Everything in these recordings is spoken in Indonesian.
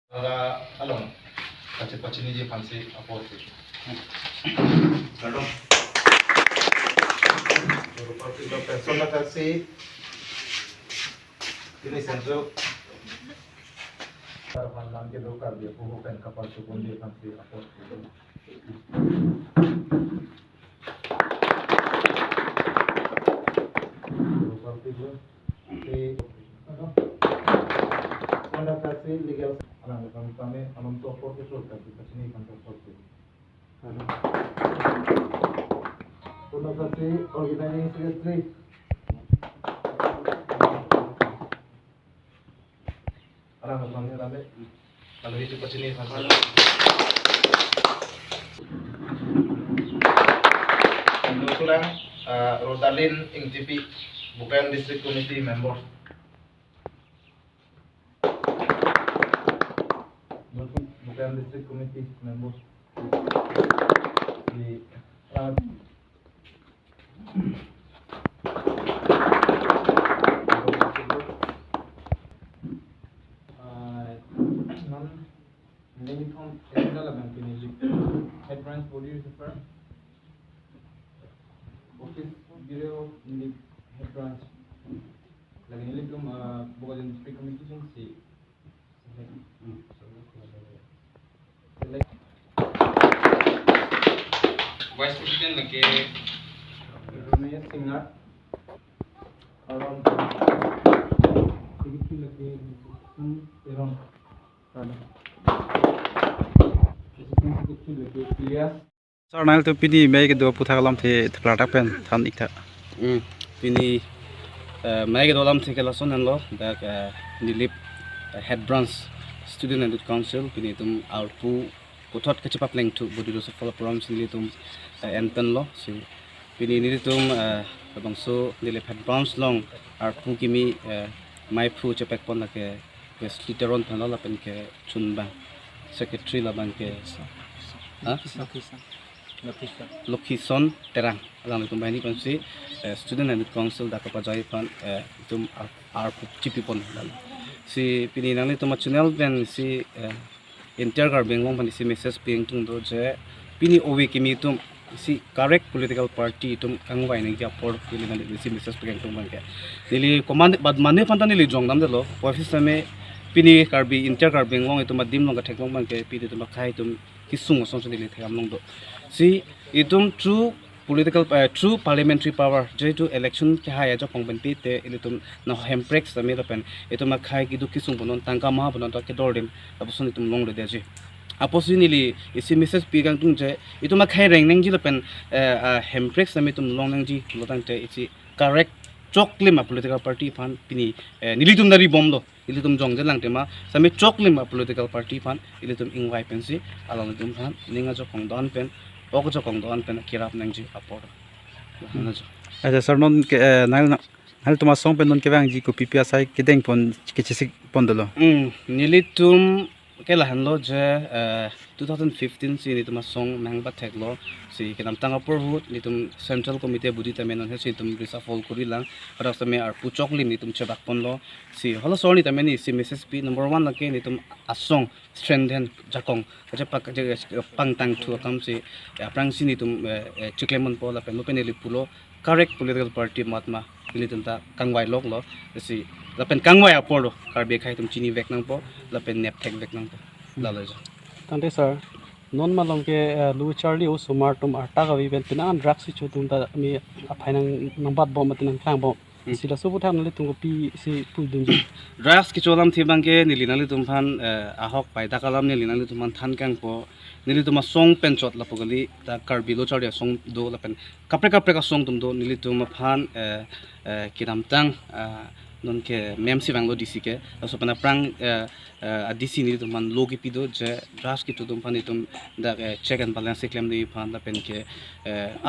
Alon, pacit ini je fancy apa sih? Alon. Seperti lo persona kasih ini sensor. Karena nanti dokar dia bukan kapal subun dia fancy apa sih? Seperti itu. Anda kasih legal. Kami alam topor ke surga kita sini kan topor itu. Terima kasih organisasi. Orang kami ramai. Kalau itu ke sini kan. Kebetulan Rodalin ing TV bukan district committee member. Bukan district committee member di head branch body resuffle office bureau ini head branch lagi ini belum bukan district committee sih. Vice President lagi Rumia Singar around sedikit lagi around sedikit lagi Ilyas Sarnal tu pini mai ke dua putha kalam the thklata pen than ikta pini mai ke dalam the kala sonan lo da nilip head branch Student and Youth Council pini tum alpu putot kecepat leng tu Body Resuffle program sini tum enten lo si pini ni tum abang so nilip head branch long alpu kimi mai pu cepek pon la ke west literon pan la pen ke chunbang secretary la bang ke Lokison terang alam itu bahini pun si Student and Youth Council dah kepajai pun itu arpu cipi pun si pini nang itu macam pen si intergar bengong pun si message ping tung do je pini owe kimi itu si correct political party itu kangwai nang kia por pini nang si message ping tung bangke nili command bad mane pun tani li jong nam delo office me pini karbi intergar bengong itu madim long ka thekong bangke pini itu makai itu kisung osong sendiri thekam long do si itum true political true parliamentary power jetu election ke haya jo pongben pi te itum na hemprex sami lapen itum khai ki du kisung bonon tangka ma bonon ta ke dordim apusun itum long le deji aposinili isi message pi gang tung je itum khai reng neng ji lapen hemprex sami itum long neng ji lotang te isi correct choklim political party fan pini nilitum dari bom lo ilitum jong jelang tema sami choklim political party fan ilitum ingwai pensi along itum fan ninga jo kongdon pen oko jo kongdon pen kirap nang ji apor aja sarnon ke nal tuma song pen non ke bang ji ko pipia sai ke deng pon ke chisik pon dolo nilitum ke lahan lo je 2015 si nitum song mangba theklo si kenam tanga porhut nitum central committee budi tamen he si tum resuffle kurilang para same ar puchok lim nitum chebak pon lo si holo sorni tamen si message p number 1 la ke nitum asong strengthen jakong aja pak pangtang thu kam si aprang si nitum chiklemon pola pen openly pulo correct political party matma nitum ta kangwai lok lo si lapen kangwai apolo karbe khai tum chini vek nang po lapen nep thek vek nang po lalaja tante sir non malong ke lu charlie o sumar tum arta ga ven pinan drugs si chutum ta mi aphainang nambat bom matinang khang bom sila subu tham nali tung pi si puidum drugs ki cholam thibang ke nilinali tum phan ahok paida kalam nilinali tum than kang po nili tum song pen chot la pogali ta karbi lo charlia song do lapen kapre ka song tum do nili tum phan kiram tang non ke mem si banglo dc ke so pana prang dc ni tum man logi pido je drugs ki tum phan tum da check and balance claim ni phan la pen ke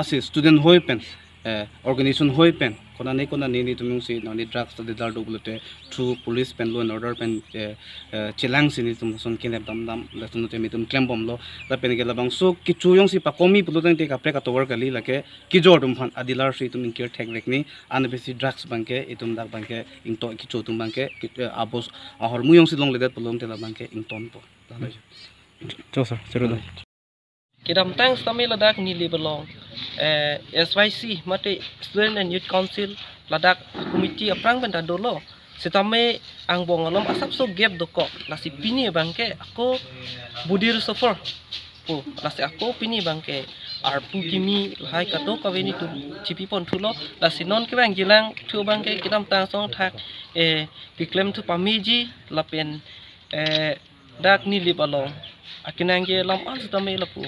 ase student hoi pen organization hoi pen kona ne ni tum si no ni drugs the dar do bulate through police pen law and order pen chilang sini tum son ken dam la tum te mi tum claim bom lo la pen ge la bang so ki chu yong si pa komi pulutang te ka pre ka tower kali la ke ki jor dum phan adilar si tum care thek rekni an besi drugs bangke itum dak bangke ing to ki chu tum bangke abos ahor mu yong si long le dat pulum te la bangke ing ton po cho sir chero Kidam thanks kami ladak ni libelong SYC mate Student and Youth Council ladak committee aprang benda dolo setame ang bong alom asap so gap doko lasi pini bangke ako Body Resuffle po lasi ako pini bangke arpu kimi hai kato kawini tu cipi pon thulo lasi non ke bang gilang thu bangke kidam tang song thak ki claim tu pamiji lapen dak ni libelong akinangge lam an setame lapu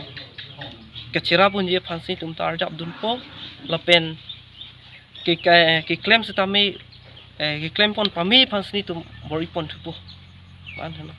kecira pun je fansi tum tar jab dun po lapen ki claim setame ki claim pon pami fansi tum bori pon thupo man hana